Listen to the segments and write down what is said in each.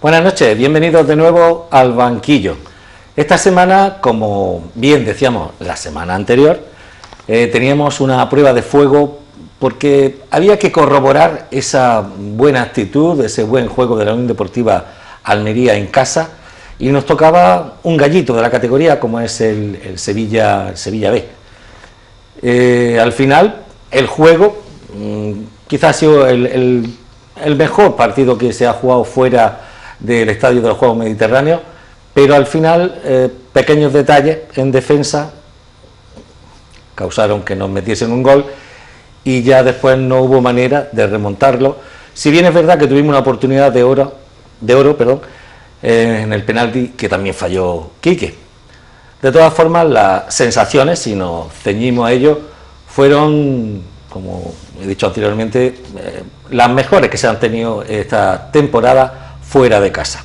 Buenas noches, bienvenidos de nuevo al banquillo. Esta semana, como bien decíamos la semana anterior, teníamos una prueba de fuego porque había que corroborar esa buena actitud, ese buen juego de la Unión Deportiva Almería en casa, y nos tocaba un gallito de la categoría como es el Sevilla B. Al final, el juego quizás ha sido el mejor partido que se ha jugado fuera del Estadio de los Juegos Mediterráneos, pero al final pequeños detalles en defensa causaron que nos metiesen un gol y ya después no hubo manera de remontarlo. Si bien es verdad que tuvimos una oportunidad de oro, en el penalti que también falló Quique. De todas formas, las sensaciones, si nos ceñimos a ello, fueron, como he dicho anteriormente, las mejores que se han tenido esta temporada fuera de casa.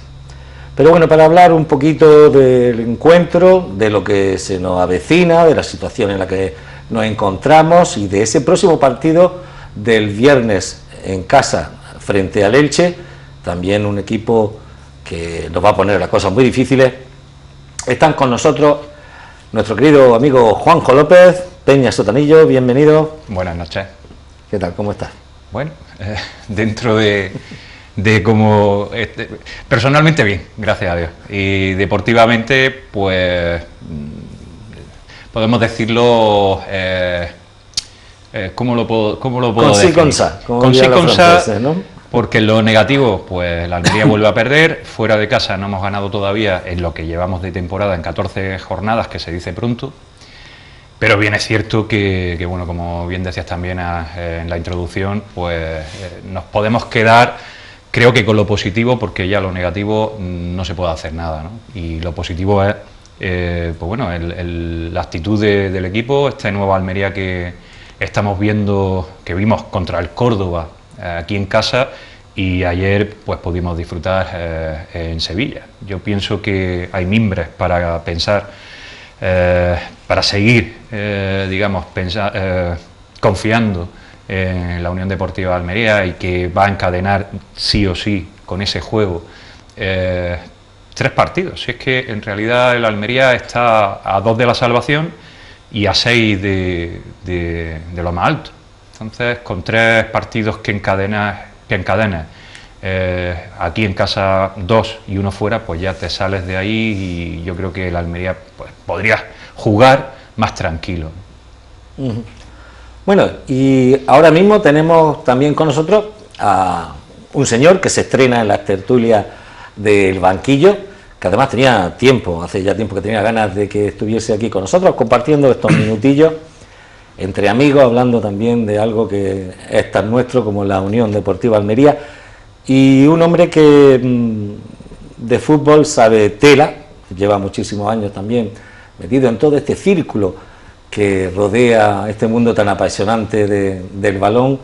Pero bueno, para hablar un poquito del encuentro, de lo que se nos avecina, de la situación en la que nos encontramos y de ese próximo partido del viernes en casa frente al Elche, también un equipo que nos va a poner las cosas muy difíciles, están con nosotros nuestro querido amigo Juanjo López, Peña Sotanillo, bienvenido. Buenas noches. ¿Qué tal? ¿Cómo estás? Bueno, dentro de como... personalmente bien, gracias a Dios. Y deportivamente, pues... podemos decirlo... ¿cómo lo puedo decir? Con sí, con sa, ¿no? Porque en lo negativo, pues la Almería vuelve a perder, fuera de casa no hemos ganado todavía en lo que llevamos de temporada, en 14 jornadas, que se dice pronto, pero bien es cierto que bueno, como bien decías también en la introducción, pues nos podemos quedar, creo que con lo positivo, porque ya lo negativo no se puede hacer nada, ¿no? Y lo positivo es, pues bueno, la actitud del equipo, esta nueva Almería que estamos viendo, que vimos contra el Córdoba, aquí en casa, y ayer pues pudimos disfrutar en Sevilla. Yo pienso que hay mimbres para pensar, para seguir, digamos, confiando en la Unión Deportiva de Almería, y que va a encadenar sí o sí con ese juego 3 partidos. Si es que en realidad el Almería está a 2 de la salvación y a 6 de lo más alto. Entonces, con 3 partidos que encadenas, aquí en casa 2 y 1 fuera, pues ya te sales de ahí, y yo creo que el Almería pues, podría jugar más tranquilo. Bueno, y ahora mismo tenemos también con nosotros a un señor que se estrena en las tertulias del banquillo, que además tenía tiempo, hace ya tiempo que tenía ganas de que estuviese aquí con nosotros, compartiendo estos minutillos entre amigos, hablando también de algo que es tan nuestro como la Unión Deportiva Almería, y un hombre que de fútbol sabe tela, lleva muchísimos años también metido en todo este círculo que rodea este mundo tan apasionante del balón,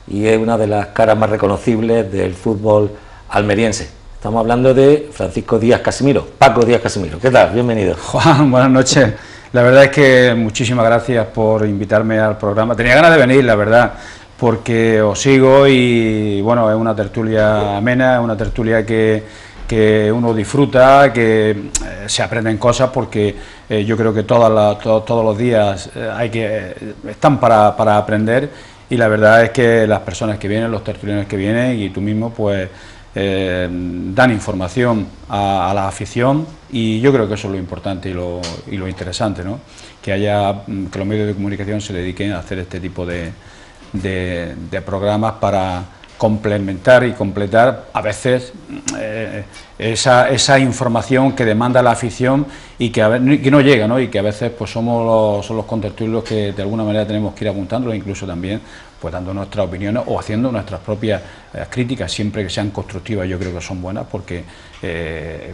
y es una de las caras más reconocibles del fútbol almeriense. Estamos hablando de Francisco Díaz Casimiro, Paco Díaz Casimiro. ¿Qué tal? Bienvenido. Juan, buenas noches. La verdad es que muchísimas gracias por invitarme al programa. Tenía ganas de venir, la verdad, porque os sigo y bueno, es una tertulia amena, es una tertulia que uno disfruta, que se aprenden cosas, porque yo creo que todos los días están para aprender, y la verdad es que las personas que vienen, los tertulianos que vienen y tú mismo, pues dan información a la afición, y yo creo que eso es lo importante y lo interesante, ¿no? Que los medios de comunicación se dediquen a hacer este tipo de programas para complementar y completar a veces esa información que demanda la afición y que no llega, ¿no? Y que a veces pues son los contertulios que de alguna manera tenemos que ir apuntándolo, incluso también pues dando nuestras opiniones o haciendo nuestras propias críticas, siempre que sean constructivas. Yo creo que son buenas, porque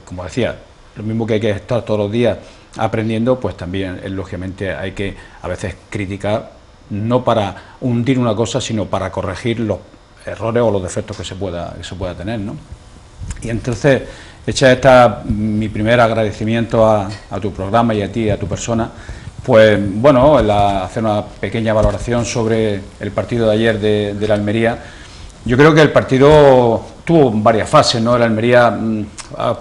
como decía, lo mismo que hay que estar todos los días aprendiendo, pues también lógicamente hay que a veces criticar, no para hundir una cosa, sino para corregir los errores o los defectos que se pueda tener, ¿no? Y entonces, hecha mi primer agradecimiento a tu programa y a ti, a tu persona, pues bueno, hacer una pequeña valoración sobre el partido de ayer de la Almería. Yo creo que el partido tuvo varias fases, ¿no? El Almería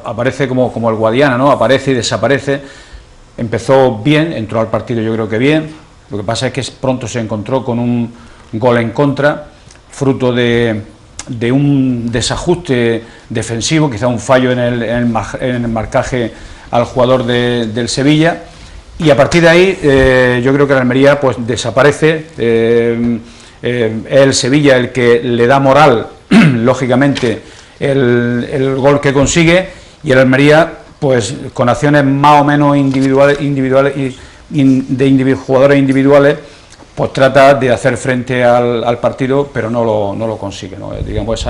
aparece como el Guadiana, ¿no? Aparece y desaparece. Empezó bien, entró al partido yo creo que bien. Lo que pasa es que pronto se encontró con un gol en contra, fruto de un desajuste defensivo, quizá un fallo en el marcaje al jugador del Sevilla, y a partir de ahí yo creo que el Almería pues desaparece. Es el Sevilla el que le da moral, lógicamente, el gol que consigue, y el Almería pues con acciones más o menos individuales de jugadores individuales, pues trata de hacer frente al partido, pero no lo consigue, ¿no? Digamos,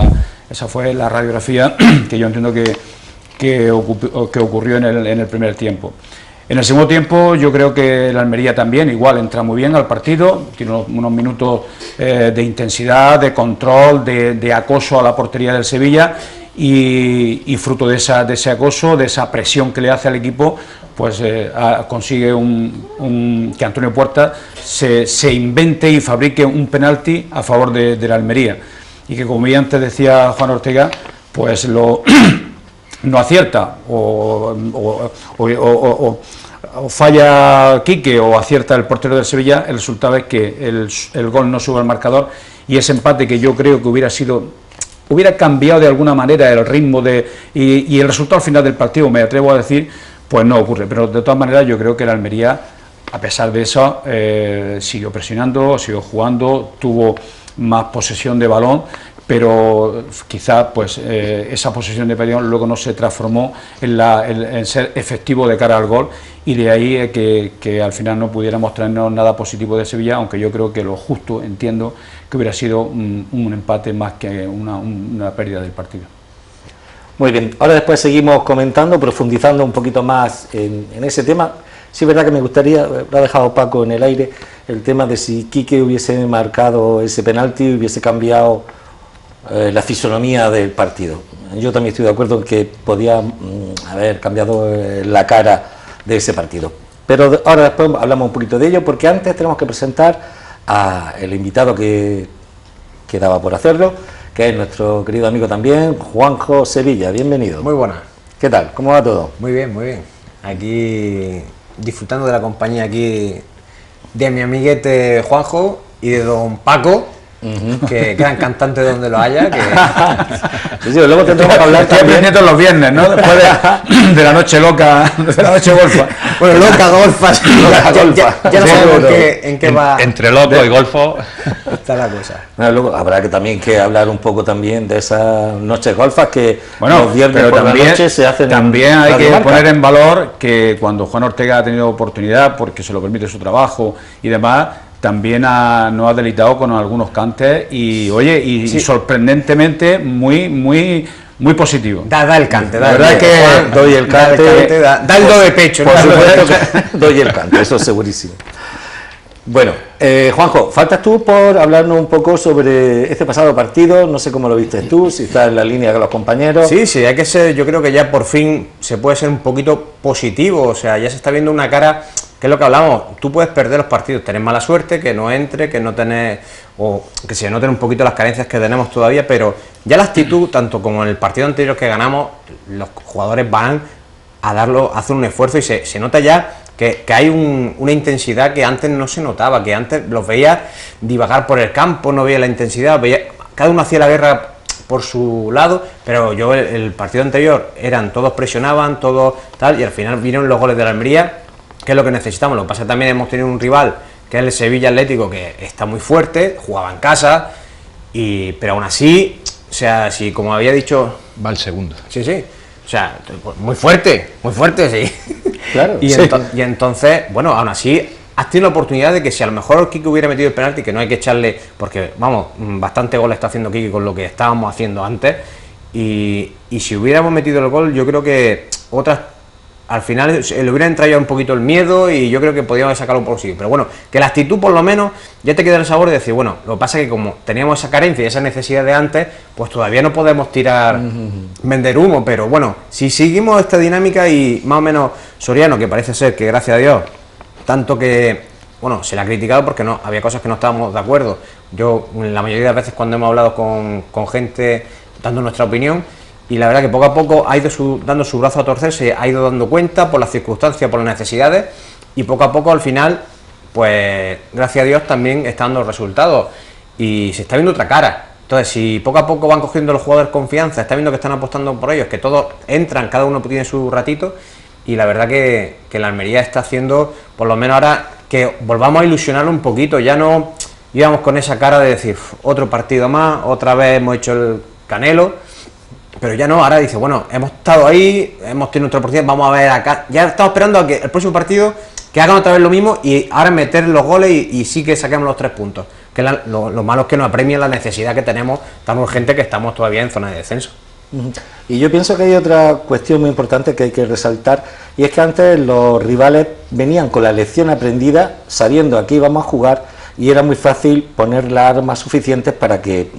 esa fue la radiografía que yo entiendo que ocurrió en el primer tiempo. En el segundo tiempo yo creo que el Almería también igual entra muy bien al partido, tiene unos minutos de intensidad, de control, de acoso a la portería del Sevilla, y fruto de ese acoso, de esa presión que le hace al equipo, pues consigue que Antonio Puerta se invente y fabrique un penalti a favor de la Almería, y que, como ya antes decía Juan Ortega, pues no acierta o falla Quique o acierta el portero del Sevilla. El resultado es que el gol no sube al marcador, y ese empate, que yo creo que hubiera cambiado de alguna manera el ritmo y el resultado al final del partido, me atrevo a decir, pues no ocurre. Pero de todas maneras yo creo que el Almería, a pesar de eso, siguió presionando, siguió jugando, tuvo más posesión de balón, pero quizá pues esa posesión de balón luego no se transformó en ser efectivo de cara al gol, y de ahí que al final no pudiera mostrarnos nada positivo de Sevilla, aunque yo creo que lo justo, entiendo, que hubiera sido un empate más que una pérdida del partido. Muy bien, ahora después seguimos comentando, profundizando un poquito más en ese tema. Sí, es verdad que me gustaría, lo ha dejado Paco en el aire, el tema de si Quique hubiese marcado ese penalti, hubiese cambiado la fisonomía del partido. Yo también estoy de acuerdo en que podía haber cambiado la cara de ese partido. Pero ahora después hablamos un poquito de ello, porque antes tenemos que presentar al invitado que quedaba por hacerlo, que es nuestro querido amigo también, Juanjo Sevilla. Bienvenido. Muy buenas. ¿Qué tal? ¿Cómo va todo? Muy bien, muy bien. Aquí disfrutando de la compañía aquí de mi amiguete Juanjo y de don Paco, que gran cantante de donde lo haya. Sí, luego tendremos que hablar también todos los viernes, ¿no? Después de la noche loca, de la noche golfa. Bueno, loca golfa. Ya no sabemos en qué va. Entre loco y golfo está la cosa. Bueno, luego habrá también que hablar un poco también de esas noches golfas que los viernes por la noche se hacen. También hay que poner en valor que cuando Juan Ortega ha tenido oportunidad, porque se lo permite su trabajo y demás, también nos ha deleitado con algunos cantes y, oye, y sorprendentemente muy positivo. Da el cante, la verdad es que doy el cante, da el do de pecho. Por supuesto que doy el cante, eso es segurísimo. Bueno, Juanjo, faltas tú por hablarnos un poco sobre este pasado partido. No sé cómo lo viste tú, si estás en la línea con los compañeros. Sí, hay que ser, yo creo que ya por fin se puede ser un poquito positivo, o sea, ya se está viendo una cara, que es lo que hablamos, tú puedes perder los partidos, tenés mala suerte, que no entre, que no tenés, o que se noten un poquito las carencias que tenemos todavía, pero ya la actitud, tanto como en el partido anterior que ganamos, los jugadores van a hacer un esfuerzo, y se nota ya que hay una intensidad que antes no se notaba, que antes los veía divagar por el campo, no veía la intensidad, cada uno hacía la guerra por su lado, pero yo el partido anterior todos presionaban, todos tal, y al final vinieron los goles de la Almería, que es lo que necesitamos. Lo que pasa también hemos tenido un rival, que es el Sevilla Atlético, que está muy fuerte, jugaba en casa, pero aún así, o sea, si como había dicho... Va el segundo. Sí, o sea, muy fuerte, sí. Claro. Y entonces, bueno, aún así, has tenido la oportunidad de que si a lo mejor Quique hubiera metido el penalti, que no hay que echarle, porque, vamos, bastante gol está haciendo Quique con lo que estábamos haciendo antes, y si hubiéramos metido el gol, yo creo que al final le hubiera entrado ya un poquito el miedo, y yo creo que podíamos sacarlo por sí. Pero bueno, que la actitud por lo menos ya te queda el sabor de decir, bueno, lo que pasa es que como teníamos esa carencia y esa necesidad de antes, pues todavía no podemos vender humo, pero bueno, si seguimos esta dinámica, y más o menos Soriano, que parece ser que gracias a Dios, tanto que, bueno, se le ha criticado porque no había cosas que no estábamos de acuerdo. Yo, la mayoría de las veces cuando hemos hablado con gente dando nuestra opinión, y la verdad que poco a poco ha ido dando su brazo a torcer, se ha ido dando cuenta por las circunstancias, por las necesidades, y poco a poco al final, pues gracias a Dios también está dando resultados y se está viendo otra cara. Entonces, si poco a poco van cogiendo los jugadores confianza, está viendo que están apostando por ellos, que todos entran, cada uno tiene su ratito, y la verdad que la Almería está haciendo, por lo menos ahora, que volvamos a ilusionarlo un poquito. Ya no íbamos con esa cara de decir, otro partido más, otra vez hemos hecho el Canelo, pero ya no, ahora dice, bueno, hemos estado ahí, hemos tenido nuestra oportunidad, vamos a ver acá, ya estamos esperando a que el próximo partido que hagan otra vez lo mismo y ahora meter los goles y sí que saquemos los 3 puntos. Que lo malo es que nos apremia la necesidad que tenemos tan urgente, que estamos todavía en zona de descenso. Y yo pienso que hay otra cuestión muy importante que hay que resaltar, y es que antes los rivales venían con la lección aprendida, sabiendo a qué íbamos a jugar, y era muy fácil poner las armas suficientes para que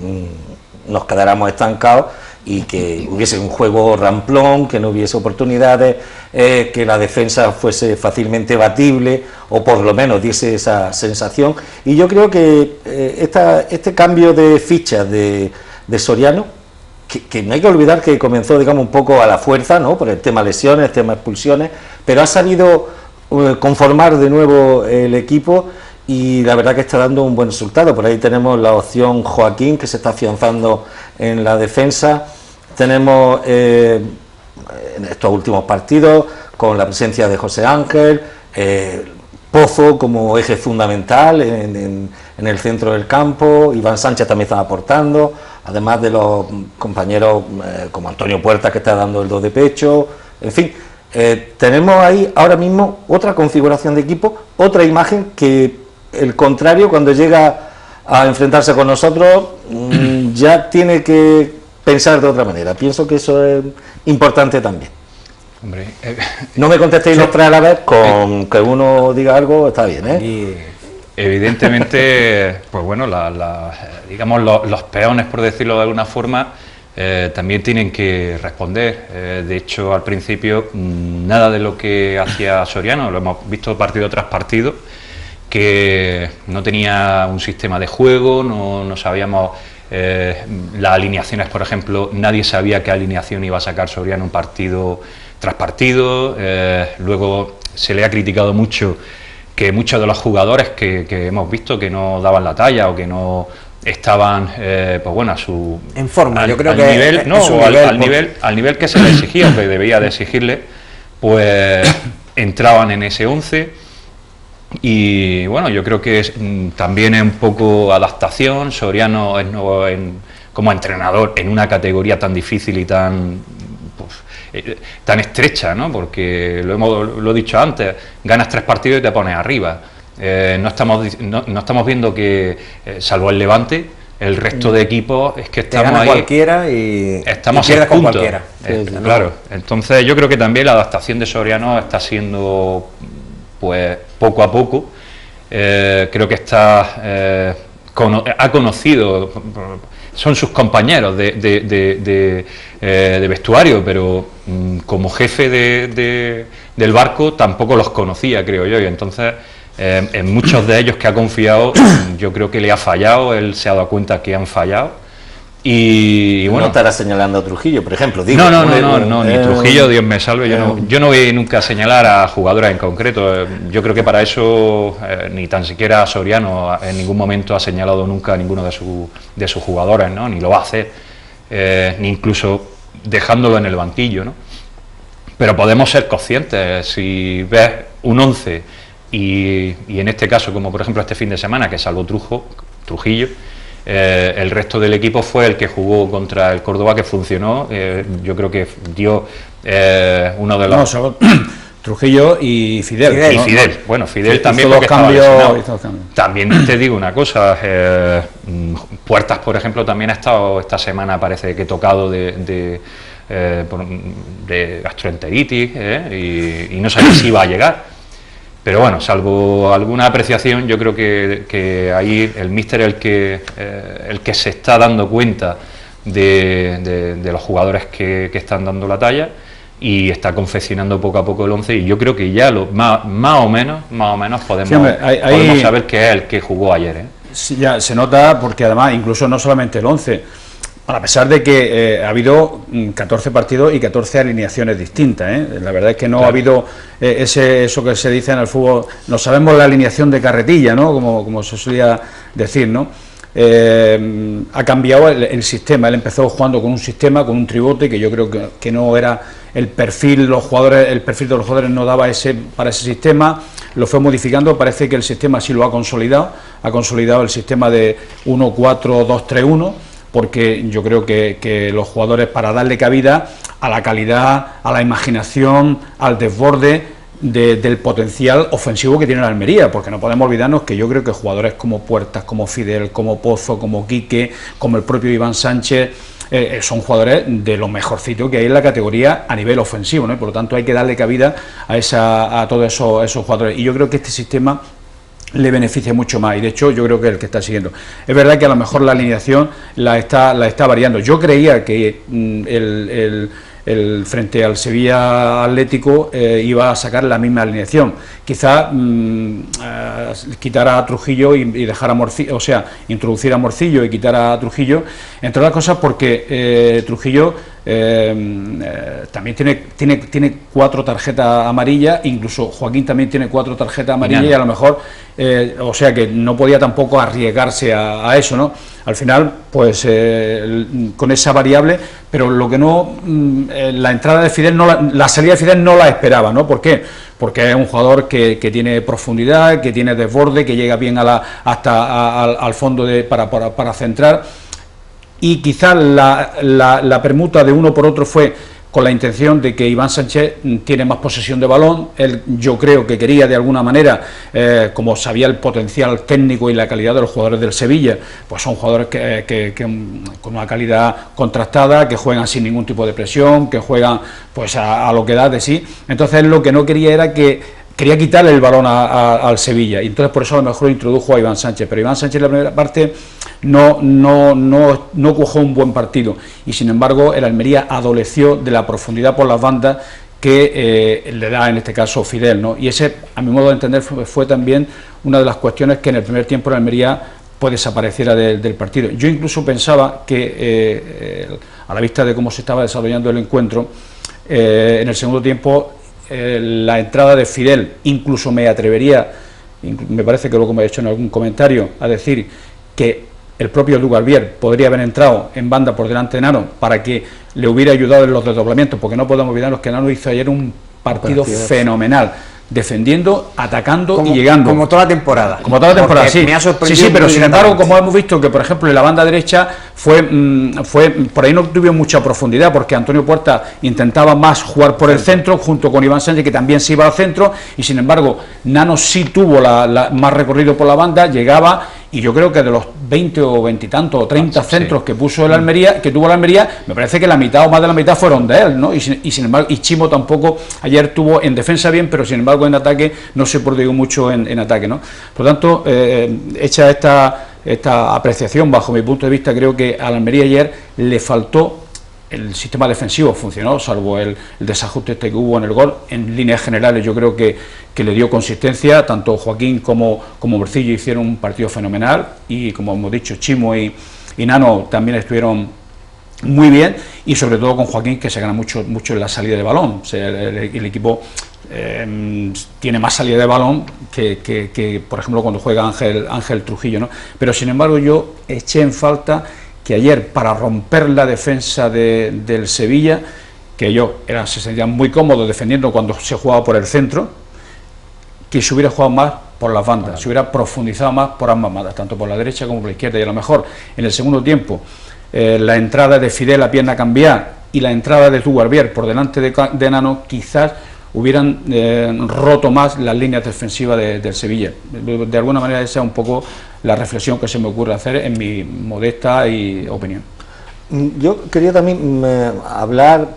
nos quedáramos estancados y que hubiese un juego ramplón, que no hubiese oportunidades, que la defensa fuese fácilmente batible, o por lo menos diese esa sensación. Y yo creo que este cambio de fichas de Soriano, que no hay que olvidar que comenzó, digamos, un poco a la fuerza, ¿no?, por el tema lesiones, el tema expulsiones, pero ha sabido conformar de nuevo el equipo, y la verdad que está dando un buen resultado. Por ahí tenemos la opción Joaquín, que se está afianzando en la defensa. Tenemos en estos últimos partidos, con la presencia de José Ángel, Pozo como eje fundamental en el centro del campo. Iván Sánchez también está aportando, además de los compañeros como Antonio Puertas, que está dando el 2 de pecho. En fin, tenemos ahí ahora mismo otra configuración de equipo, otra imagen, que el contrario, cuando llega a enfrentarse con nosotros, ya tiene que pensar de otra manera. Pienso que eso es importante también. Hombre, no me contestéis los 3 a la vez, con que uno diga algo está bien, ¿eh? Y evidentemente, pues bueno, digamos los peones, por decirlo de alguna forma, también tienen que responder. De hecho, al principio, nada de lo que hacía Soriano, lo hemos visto partido tras partido, que no tenía un sistema de juego, no sabíamos las alineaciones, por ejemplo, nadie sabía qué alineación iba a sacar Soriano un partido tras partido. Luego se le ha criticado mucho que muchos de los jugadores que hemos visto que no daban la talla o que no estaban pues bueno, a su en forma, yo creo al que nivel, no, o al nivel que se le exigía o que debía de exigirle, pues entraban en ese 11. Y bueno, yo creo que también es un poco adaptación. Soriano es nuevo como entrenador en una categoría tan difícil y tan estrecha, ¿no? Porque lo he dicho antes, ganas 3 partidos y te pones arriba. No estamos viendo que, salvo el Levante, el resto de equipos es que estamos gana ahí, cualquiera y estamos y en con punto. Cualquiera. Claro, entonces yo creo que también la adaptación de Soriano está siendo, pues, poco a poco. Creo que ha conocido, son sus compañeros de vestuario, pero como jefe del barco tampoco los conocía, creo yo, y entonces en muchos de ellos que ha confiado, yo creo que le ha fallado, él se ha dado cuenta que han fallado. Y bueno, no estará señalando a Trujillo, por ejemplo. Digo, no, ni Trujillo, Dios me salve. Yo no voy nunca a señalar a jugadores en concreto. Yo creo que para eso ni tan siquiera Soriano en ningún momento ha señalado nunca a ninguno de sus jugadores, ¿no? Ni lo va a hacer, ni incluso dejándolo en el banquillo, ¿no? Pero podemos ser conscientes. Si ves un 11 y en este caso, como por ejemplo este fin de semana, que salvo Trujillo, el resto del equipo fue el que jugó contra el Córdoba, que funcionó. Yo creo que dio uno de los... No, Trujillo y Fidel. Y Fidel, ¿no? Bueno, Fidel también, porque cambios. También te digo una cosa, Puertas, por ejemplo, también ha estado esta semana, parece que tocado de gastroenteritis, y no sabía si iba a llegar. Pero bueno, salvo alguna apreciación, yo creo que ahí el míster es el que se está dando cuenta de los jugadores que están dando la talla, y está confeccionando poco a poco el 11, y yo creo que ya más o menos podemos saber que es el que jugó ayer, Sí, ya se nota, porque además incluso no solamente el 11, a pesar de que ha habido 14 partidos y 14 alineaciones distintas, la verdad es que no ha habido eso que se dice en el fútbol, no sabemos la alineación de carretilla, ¿no? Como se solía decir, ¿no? Ha cambiado el sistema. Él empezó jugando con un sistema, con un tribote, que yo creo que no era el perfil de los jugadores no daba para ese sistema, lo fue modificando. Parece que el sistema sí lo ha consolidado el sistema de 1-4-2-3-1, porque yo creo que los jugadores, para darle cabida a la calidad, a la imaginación, al desborde del potencial ofensivo que tiene la Almería, porque no podemos olvidarnos que yo creo que jugadores como Puertas, como Fidel, como Pozo, como Quique, como el propio Iván Sánchez, son jugadores de lo mejorcito que hay en la categoría a nivel ofensivo, ¿no? Y por lo tanto hay que darle cabida a todos esos jugadores, y yo creo que este sistema le beneficia mucho más, y de hecho yo creo que es el que está siguiendo. Es verdad que a lo mejor la alineación la está variando. Yo creía que el frente al Sevilla Atlético iba a sacar la misma alineación, quizá quitar a Trujillo y dejar a Morcillo, o sea, introducir a Morcillo y quitar a Trujillo, entre otras cosas porque Trujillo también tiene 4 tarjetas amarillas, incluso Joaquín también tiene 4 tarjetas amarillas, y a lo mejor, o sea que no podía tampoco arriesgarse a eso, ¿no? Al final, pues con esa variable, pero lo que no, la entrada de Fidel, la salida de Fidel no la esperaba, ¿no? ¿Por qué? Porque es un jugador que tiene profundidad, que tiene desborde, que llega bien hasta al fondo para centrar, y quizás la permuta de uno por otro fue con la intención de que Iván Sánchez tiene más posesión de balón. Él, yo creo que quería de alguna manera, como sabía el potencial técnico y la calidad de los jugadores del Sevilla, pues son jugadores que con una calidad contrastada, que juegan sin ningún tipo de presión, que juegan pues a lo que da de sí. Entonces lo que no quería era quería quitarle el balón al Sevilla, y entonces por eso a lo mejor introdujo a Iván Sánchez, pero Iván Sánchez en la primera parte no cuajó un buen partido, y sin embargo el Almería adoleció de la profundidad por las bandas que le da en este caso Fidel, ¿no? Y ese, a mi modo de entender, fue también una de las cuestiones que en el primer tiempo el Almería pues desapareciera del partido. Yo incluso pensaba que a la vista de cómo se estaba desarrollando el encuentro, en el segundo tiempo la entrada de Fidel, incluso me atrevería, me parece que luego me he hecho en algún comentario, a decir que el propio Dugarbier podría haber entrado en banda por delante de Nano para que le hubiera ayudado en los desdoblamientos, porque no podemos olvidarnos que Nano hizo ayer un partido fenomenal, defendiendo, atacando y llegando. Como toda la temporada. Como toda la temporada, sí. Me ha sorprendido. Sí, pero sin embargo, como hemos visto que, por ejemplo, en la banda derecha fue por ahí no tuvo mucha profundidad, porque Antonio Puerta intentaba más jugar por el centro, junto con Iván Sánchez, que también se iba al centro, y sin embargo, Nano sí tuvo más recorrido por la banda, llegaba, y yo creo que de los 20 o 20 y tantos o 30 centros que puso el Almería, que tuvo la Almería, me parece que la mitad o más de la mitad fueron de él, ¿no? Y sin embargo, y Chimo tampoco ayer tuvo en defensa bien, pero sin embargo en ataque no se prodigó mucho en ataque, ¿no? Por lo tanto, hecha esta apreciación, bajo mi punto de vista, creo que a la Almería ayer le faltó. El sistema defensivo funcionó, salvo el desajuste que hubo en el gol. En líneas generales yo creo que le dio consistencia. Tanto Joaquín como Morcillo hicieron un partido fenomenal, y como hemos dicho, Chimo y Nano también estuvieron muy bien, y sobre todo con Joaquín, que se gana mucho en la salida de balón. O sea, el equipo tiene más salida de balón que por ejemplo cuando juega Ángel Trujillo, ¿no? Pero sin embargo yo eché en falta que ayer, para romper la defensa del Sevilla, que ellos se sentían muy cómodos defendiendo cuando se jugaba por el centro, que se hubiera jugado más por las bandas, se hubiera profundizado más por ambas bandas, tanto por la derecha como por la izquierda, y a lo mejor en el segundo tiempo la entrada de Fidel a pierna cambiada y la entrada de Dugarbier por delante de Nano quizás hubieran roto más las líneas defensivas del Sevilla. De alguna manera esa es un poco la reflexión que se me ocurre hacer en mi modesta opinión. Yo quería también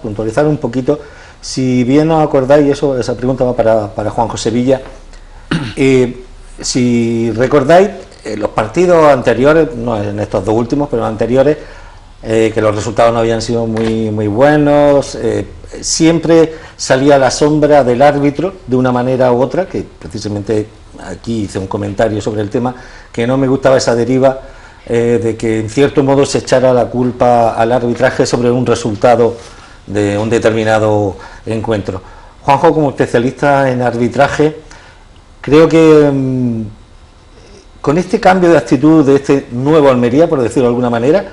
puntualizar un poquito, si bien os acordáis, esa pregunta va para Juan José Villa, si recordáis los partidos anteriores, no en estos dos últimos, pero anteriores, que los resultados no habían sido muy buenos, siempre salía a la sombra del árbitro de una manera u otra, que precisamente aquí hice un comentario sobre el tema, que no me gustaba esa deriva de que en cierto modo se echara la culpa al arbitraje sobre un resultado de un determinado encuentro. Juanjo, como especialista en arbitraje, creo que con este cambio de actitud de este nuevo Almería, por decirlo de alguna manera,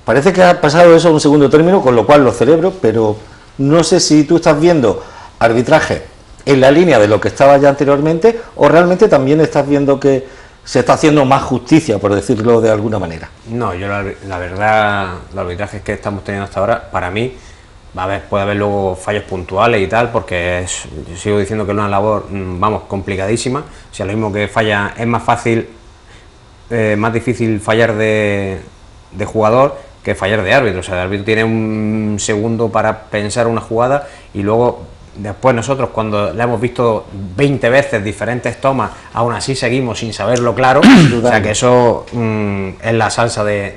parece que ha pasado eso a un segundo término, con lo cual lo celebro, pero no sé si tú estás viendo arbitraje en la línea de lo que estaba ya anteriormente, o realmente también estás viendo que se está haciendo más justicia, por decirlo de alguna manera. No, yo la verdad, los arbitrajes que estamos teniendo hasta ahora, para mí, puede haber luego fallos puntuales y tal, porque yo sigo diciendo que es una labor, vamos, complicadísima. O sea, lo mismo que falla, es más fácil, más difícil fallar de jugador que fallar de árbitro. O sea, el árbitro tiene un segundo para pensar una jugada y luego después nosotros, cuando la hemos visto 20 veces diferentes tomas, aún así seguimos sin saberlo claro. O sea, que eso es la salsa de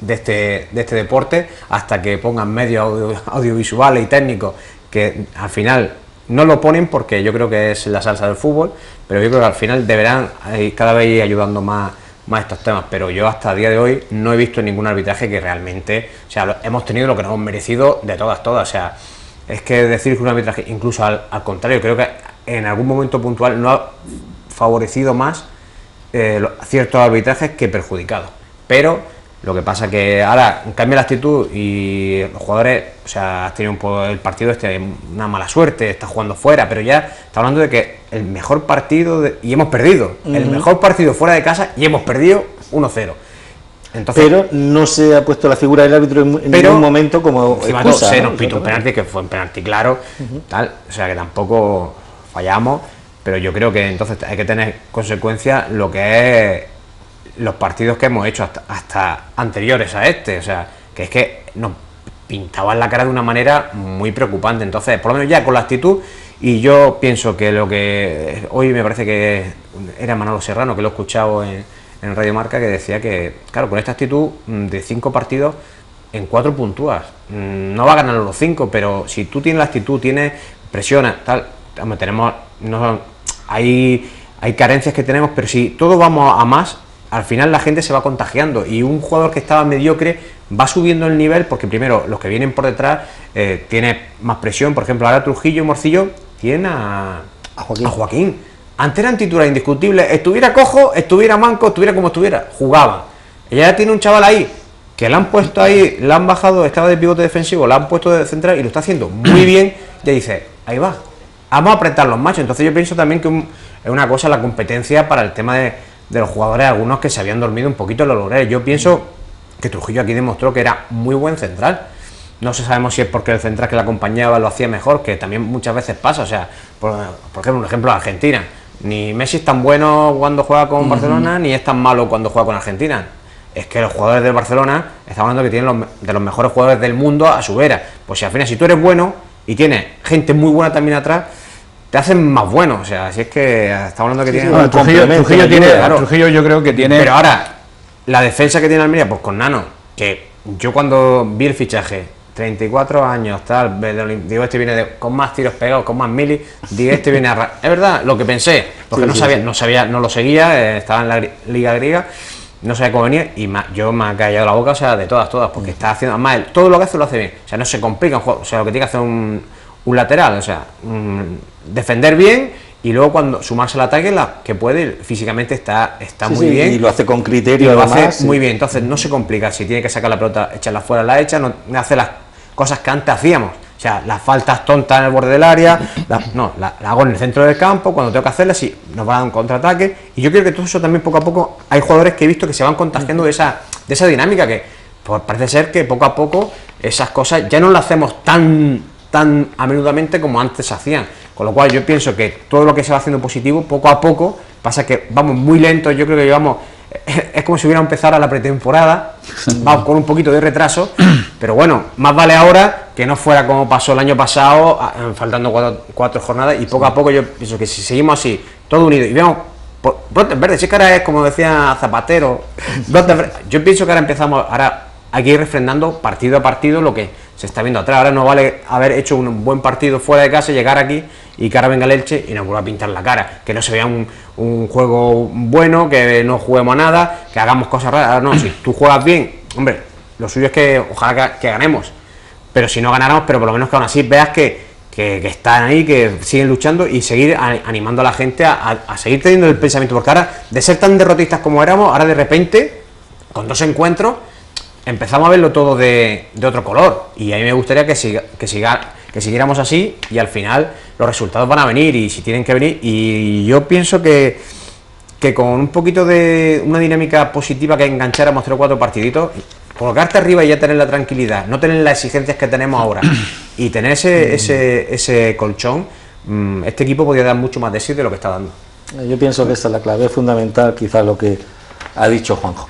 este deporte, hasta que pongan medios audiovisuales y técnicos que al final no lo ponen, porque yo creo que es la salsa del fútbol, pero yo creo que al final deberán cada vez ir ayudando más estos temas. Pero yo hasta el día de hoy no he visto ningún arbitraje que realmente, o sea, hemos tenido lo que nos hemos merecido de todas, o sea, es que decir que un arbitraje, incluso al contrario, creo que en algún momento puntual no ha favorecido más ciertos arbitrajes que perjudicado. Pero lo que pasa que ahora cambia la actitud y los jugadores, o sea, has tenido el partido una mala suerte, estás jugando fuera, pero ya está hablando de que el mejor partido y hemos perdido, el mejor partido fuera de casa y hemos perdido 1-0. Entonces, pero no se ha puesto la figura del árbitro en ningún momento como excusa, se nos pitó un penalti, que fue un penalti claro, tal, o sea que tampoco fallamos, pero yo creo que entonces hay que tener consecuencia lo que es los partidos que hemos hecho hasta anteriores a este, o sea, que es que nos pintaban la cara de una manera muy preocupante. Entonces, por lo menos ya con la actitud, y yo pienso que lo que hoy me parece que era Manolo Serrano, que lo he escuchado en Radio Marca, que decía que, claro, con esta actitud de 5 partidos, en 4 puntúas. No va a ganar los 5, pero si tú tienes la actitud, tienes presiona, tal, tenemos, hay carencias que tenemos, pero si todos vamos a más, al final la gente se va contagiando, y un jugador que estaba mediocre va subiendo el nivel, porque primero los que vienen por detrás tiene más presión. Por ejemplo, ahora Trujillo y Morcillo tienen a Joaquín. Antes eran titulares indiscutibles, estuviera cojo, estuviera manco, estuviera como estuviera, jugaban. Ella ya tiene un chaval ahí que le han puesto ahí, le han bajado, estaba de pivote defensivo, le han puesto de central y lo está haciendo muy bien. Ya dice, ahí va, vamos a apretar los machos. Entonces yo pienso también que es una cosa la competencia para el tema de los jugadores, algunos que se habían dormido un poquito en los laureles. Yo pienso que Trujillo aquí demostró que era muy buen central. No sabemos si es porque el central que le acompañaba lo hacía mejor, que también muchas veces pasa. O sea, por ejemplo, un ejemplo de Argentina. Ni Messi es tan bueno cuando juega con Barcelona, ni es tan malo cuando juega con Argentina. Es que los jugadores del Barcelona, estamos hablando que tienen de los mejores jugadores del mundo a su vera. Pues si al final, si tú eres bueno y tienes gente muy buena también atrás, te hacen más bueno. O sea, si es que estamos hablando que tiene un Trujillo tiene, claro. Trujillo yo creo que tiene. Pero ahora, la defensa que tiene Almería, pues con Nano, que yo cuando vi el fichaje, 34 años, tal, digo, este viene con más tiros pegados, con más mili, digo, este viene a... Es verdad, lo que pensé, porque no lo seguía, estaba en la Liga Griega, no sabía cómo venía, y yo me ha callado la boca, o sea, de todas, porque está haciendo, además, todo lo que hace lo hace bien, o sea, no se complica un juego, o sea, lo que tiene que hacer un lateral, o sea, defender bien, y luego cuando sumarse al ataque, que puede, físicamente está muy bien. Y lo hace con criterio, lo hace muy bien, entonces no se complica. Si tiene que sacar la pelota, echarla fuera, la echa, no hace las cosas que antes hacíamos. O sea, las faltas tontas en el borde del área, la hago en el centro del campo, cuando tengo que hacerlas, sí, nos va a dar un contraataque. Y yo creo que todo eso también poco a poco, hay jugadores que he visto que se van contagiando de esa dinámica, que pues, parece ser que poco a poco esas cosas ya no las hacemos tan a menudamente como antes se hacían. Con lo cual yo pienso que todo lo que se va haciendo positivo, poco a poco, pasa que vamos muy lentos. Yo creo que llevamos, es como si hubiera empezado la pretemporada, vamos con un poquito de retraso, pero bueno, más vale ahora que no fuera como pasó el año pasado, faltando 4 jornadas, y poco a poco yo pienso que si seguimos así, todo unido, y vemos brotes verdes, si es que ahora es como decía Zapatero, yo pienso que ahora empezamos, ahora hay que ir refrendando partido a partido lo que se está viendo atrás. Ahora no vale haber hecho un buen partido fuera de casa, llegar aquí y que ahora venga el Elche y nos vuelva a pintar la cara, que no se vea un juego bueno, que no juguemos a nada, que hagamos cosas raras. No, si tú juegas bien, hombre, lo suyo es que ojalá que ganemos, pero si no ganáramos, pero por lo menos que aún así veas que están ahí, que siguen luchando y seguir animando a la gente a seguir teniendo el pensamiento, porque ahora, de ser tan derrotistas como éramos, ahora de repente, con 2 encuentros, empezamos a verlo todo de otro color, y a mí me gustaría que siguiéramos así, y al final los resultados van a venir, y si tienen que venir, y yo pienso que con un poquito de una dinámica positiva, que engancháramos 3 o 4 partiditos, colocarte arriba y ya tener la tranquilidad, no tener las exigencias que tenemos ahora, y tener ese colchón, este equipo podría dar mucho más de sí de lo que está dando. Yo pienso que esa es la clave, es fundamental quizás lo que ha dicho Juanjo.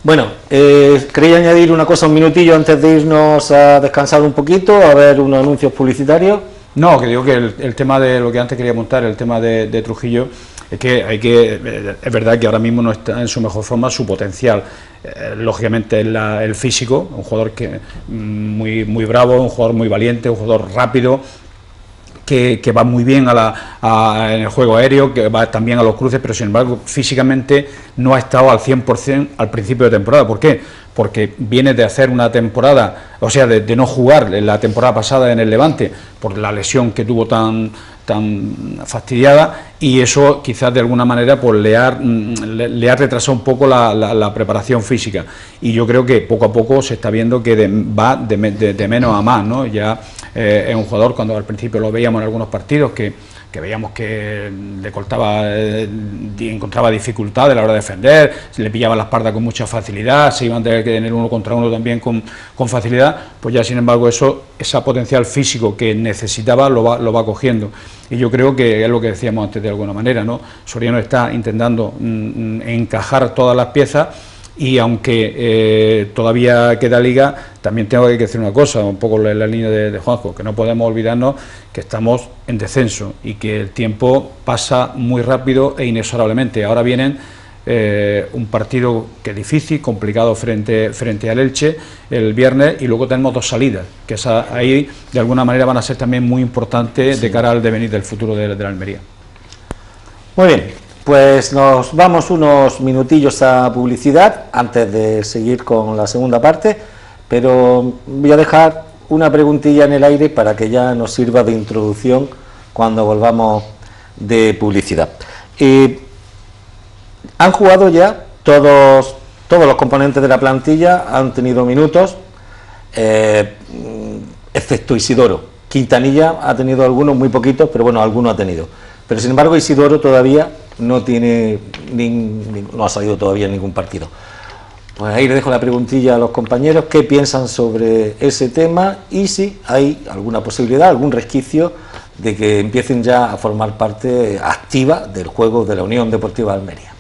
Bueno, quería añadir una cosa, un minutillo antes de irnos a descansar un poquito, a ver unos anuncios publicitarios. No, que digo que el tema de lo que antes quería montar, el tema de Trujillo, es que es verdad que ahora mismo no está en su mejor forma, su potencial, lógicamente es el físico, un jugador que muy bravo, un jugador muy valiente, un jugador rápido, que va muy bien en el juego aéreo, que va también a los cruces, pero sin embargo físicamente no ha estado al 100% al principio de temporada. ¿Por qué? Porque viene de hacer una temporada, o sea, de no jugar la temporada pasada en el Levante por la lesión que tuvo tan fastidiada, y eso quizás de alguna manera pues le ha retrasado un poco la preparación física, y yo creo que poco a poco se está viendo que va de menos a más, ¿no? Ya es un jugador, cuando al principio lo veíamos en algunos partidos, que veíamos que le encontraba dificultad a la hora de defender, se le pillaba la espalda con mucha facilidad, se iban a tener que tener 1 contra 1 también con facilidad, pues ya sin embargo ese potencial físico que necesitaba lo va cogiendo, y yo creo que es lo que decíamos antes de alguna manera, ¿no? Soriano está intentando encajar todas las piezas, y aunque todavía queda liga, también tengo que decir una cosa, un poco en la línea de Juanjo, que no podemos olvidarnos que estamos en descenso y que el tiempo pasa muy rápido e inexorablemente. Ahora vienen un partido que es difícil, complicado frente al Elche el viernes, y luego tenemos 2 salidas, que ahí de alguna manera van a ser también muy importantes de cara al devenir del futuro de la Almería. Muy bien. Pues nos vamos unos minutillos a publicidad antes de seguir con la segunda parte, pero voy a dejar una preguntilla en el aire para que ya nos sirva de introducción cuando volvamos de publicidad. Han jugado ya todos los componentes de la plantilla, han tenido minutos, excepto Isidoro. Quintanilla ha tenido algunos, muy poquitos, pero bueno, algunos ha tenido. Pero sin embargo Isidoro todavía no ha salido todavía en ningún partido. Pues ahí le dejo la preguntilla a los compañeros, qué piensan sobre ese tema y si hay alguna posibilidad, algún resquicio de que empiecen ya a formar parte activa del juego de la Unión Deportiva Almería.